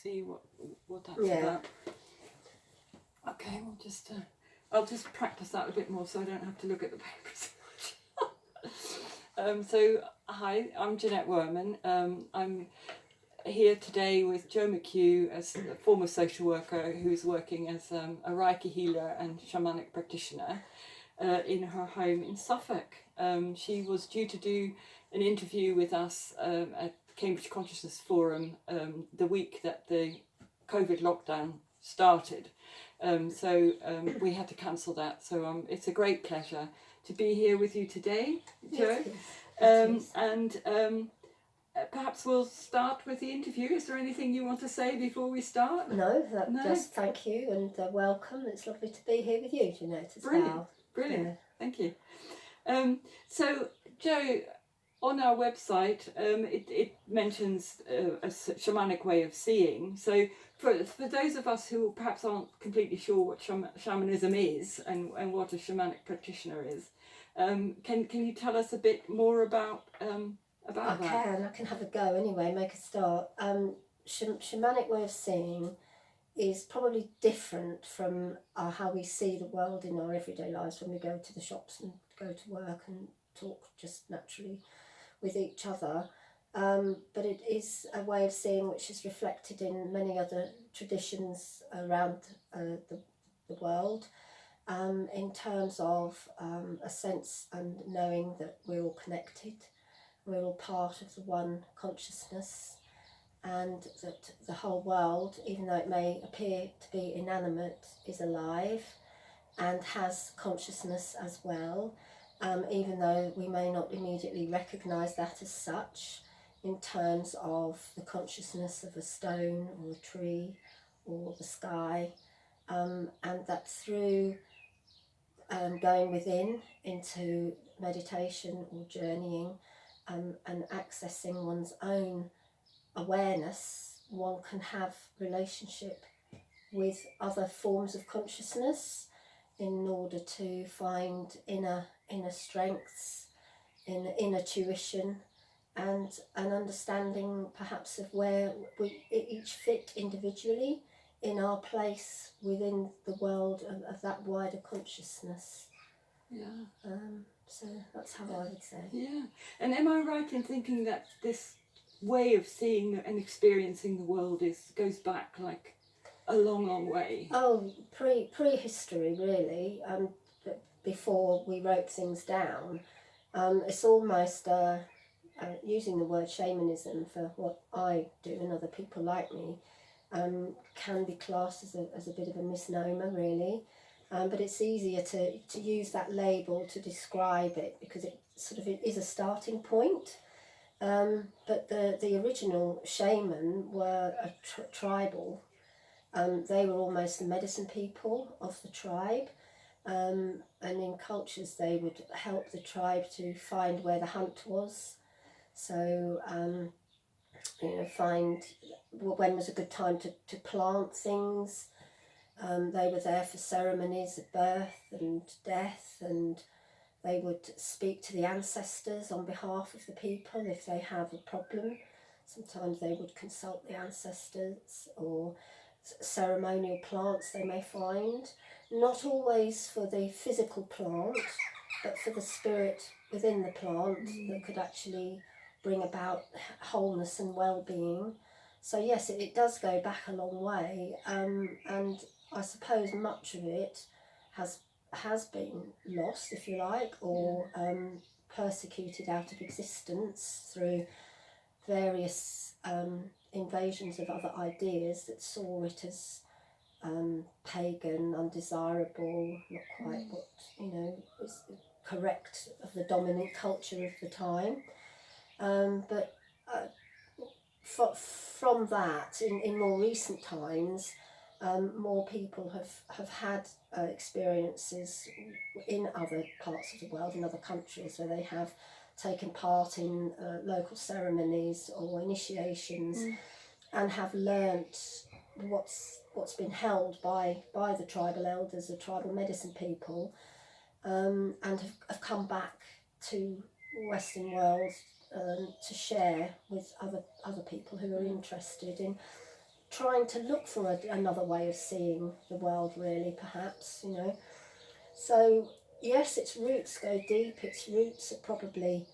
see what that's about. Okay, we'll just I'll just practice that a bit more so I don't have to look at the papers so much. So hi, I'm Jeanette Werman. I'm here today with Jo McHugh, as a former social worker who's working as a Reiki healer and shamanic practitioner in her home in Suffolk. She was due to do an interview with us at Cambridge Consciousness Forum the week that the COVID lockdown started. So we had to cancel that. So it's a great pleasure to be here with you today, Jo. And perhaps we'll start with the interview. Is there anything you want to say before we start? No, just thank you and welcome. It's lovely to be here with you, Jeanette, as well. Brilliant, yeah. Thank you. So, Jo, on our website, it mentions a shamanic way of seeing. So, for those of us who perhaps aren't completely sure what shamanism is and what a shamanic practitioner is, can you tell us a bit more about that? I can have a go anyway, make a start. Shamanic way of seeing is probably different from how we see the world in our everyday lives when we go to the shops and go to work and talk just naturally with each other. But it is a way of seeing which is reflected in many other traditions around the world, in terms of a sense and knowing that we're all connected, we're all part of the one consciousness, and that the whole world, even though it may appear to be inanimate, is alive and has consciousness as well, even though we may not immediately recognise that as such in terms of the consciousness of a stone or a tree or the sky, and that through going within into meditation or journeying and accessing one's own awareness, one can have relationship with other forms of consciousness in order to find inner strengths, inner tuition, and an understanding perhaps of where we each fit individually in our place within the world of that wider consciousness. Yeah. So that's how I would say. Yeah. And am I right in thinking that this way of seeing and experiencing the world goes back like a long way? Oh, prehistory really. Before we wrote things down, it's almost using the word shamanism for what I do and other people like me can be classed as a bit of a misnomer, really. But it's easier to use that label to describe it because it sort of is a starting point. But the original shaman were a tribal. They were almost the medicine people of the tribe. And in cultures they would help the tribe to find where the hunt was. So, find when was a good time to plant things. They were there for ceremonies of birth and death, and they would speak to the ancestors on behalf of the people if they have a problem. Sometimes they would consult the ancestors, or ceremonial plants they may find, not always for the physical plant, but for the spirit within the plant that could actually bring about wholeness and well-being. So yes, it does go back a long way, and I suppose much of it has been lost, if you like, or persecuted out of existence through various invasions of other ideas that saw it as pagan, undesirable, not quite what was correct of the dominant culture of the time. But from that, in more recent times, more people have had experiences in other parts of the world, in other countries, where they have taken part in local ceremonies or initiations and have learnt what's been held by the tribal elders, the tribal medicine people, and have come back to Western world to share with other people who are interested in trying to look for another way of seeing the world, really, perhaps, you know. So yes, its roots go deep. Its roots are probably,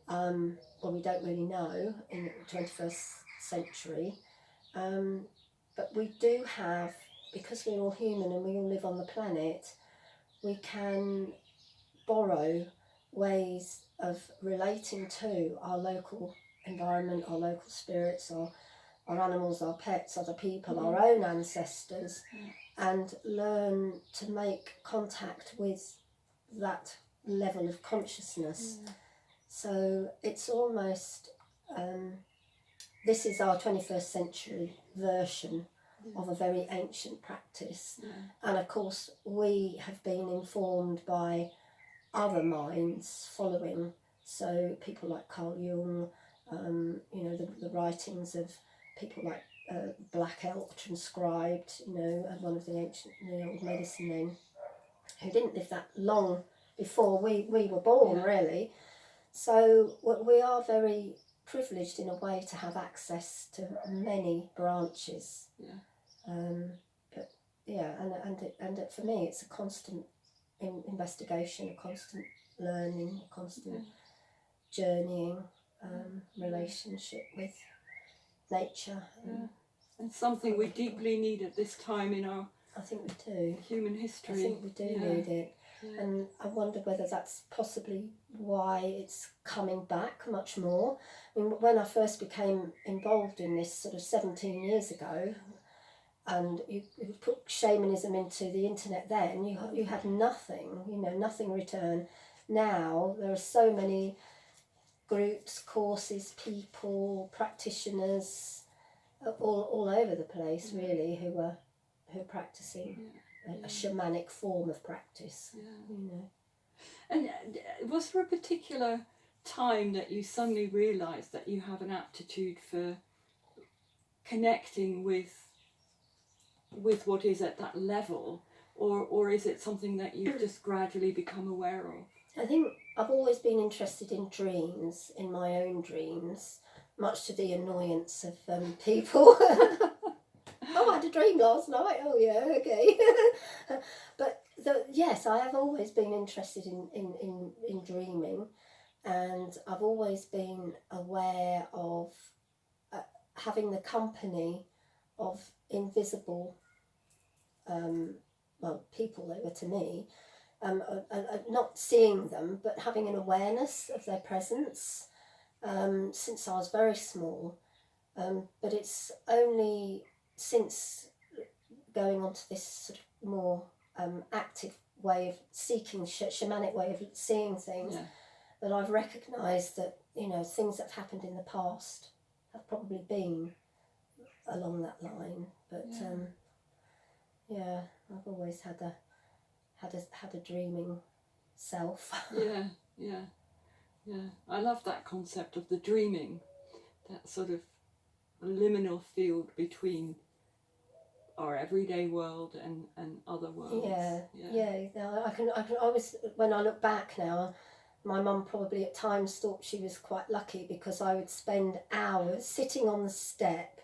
well, we don't really know in the 21st century, but we do have, because we're all human and we all live on the planet, we can borrow ways of relating to our local environment, our local spirits, our animals, our pets, other people, our own ancestors, and learn to make contact with that level of consciousness. So it's almost, this is our 21st century version of a very ancient practice. And of course we have been informed by other minds following, so people like Carl Jung, you know, the writings of people like Black Elk transcribed, you know, and one of the old medicine men, who didn't live that long before we were born, really. So we are very privileged in a way to have access to many branches. But yeah, and for me it's a constant investigation, a constant learning, a constant journeying, relationship with nature. And something we deeply need at this time in our, I think we do, human history. I think we do need it. And I wonder whether that's possibly why it's coming back much more. I mean, when I first became involved in this sort of 17 years ago, and you put shamanism into the internet then, you had nothing, you know, nothing return. Now there are so many groups, courses, people, practitioners, all over the place, really, who are practicing a shamanic form of practice. You know. And was there a particular time that you suddenly realised that you have an aptitude for connecting with what is at that level, or is it something that you've just gradually become aware of? I think I've always been interested in dreams, in my own dreams, much to the annoyance of people. Oh, I had a dream last night. Oh yeah, okay. But yes, I have always been interested in dreaming, and I've always been aware of having the company of invisible, well, people they were to me, not seeing them, but having an awareness of their presence since I was very small. But it's only since going on to this sort of more active way of seeking, shamanic way of seeing things, that I've recognised that, you know, things that have happened in the past have probably been along that line. But I've always had a dreaming self. Yeah. I love that concept of the dreaming, that sort of liminal field between our everyday world and other worlds. No, I can. I was, when I look back now, my mum probably at times thought she was quite lucky, because I would spend hours sitting on the step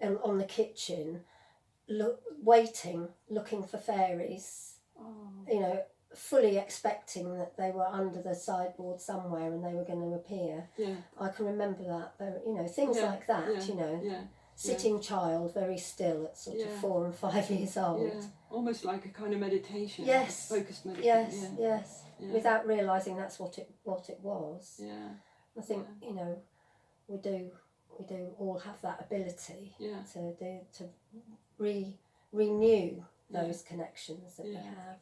and on the kitchen, waiting, looking for fairies. You know, fully expecting that they were under the sideboard somewhere and they were going to appear. I can remember that. You know, things like that. You know. Sitting child, very still at sort of 4 and 5 years old. Almost like a kind of meditation. Yes. Focused meditation. Yes. Without realising that's what it was. I think, you know, we do all have that ability to renew those connections that we have.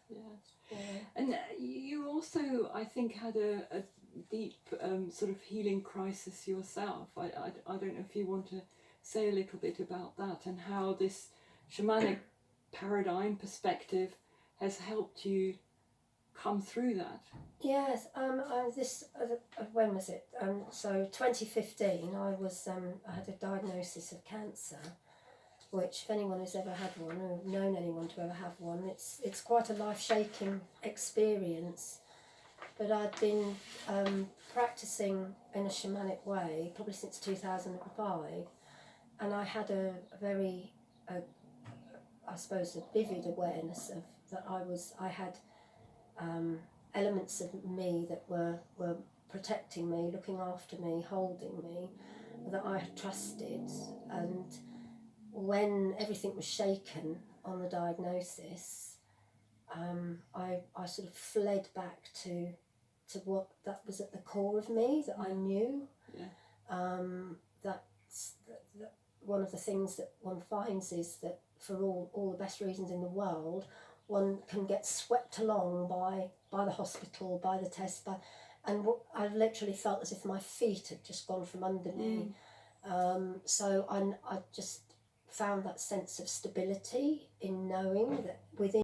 And you also, I think, had a deep sort of healing crisis yourself. I don't know if you want to say a little bit about that, and how this shamanic paradigm perspective has helped you come through that. Yes, when was it? So 2015, I had a diagnosis of cancer, which, if anyone has ever had one, or known anyone to ever have one, it's quite a life-shaking experience. But I'd been practicing in a shamanic way probably since 2005. I had a very, I suppose, a vivid awareness of that I had elements of me that were protecting me, looking after me, holding me, that I had trusted. And when everything was shaken on the diagnosis, I sort of fled back to what that was at the core of me, that I knew. That one of the things that one finds is that for all the best reasons in the world, one can get swept along by the hospital, by the test, and I literally felt as if my feet had just gone from under me. So I just found that sense of stability in knowing that within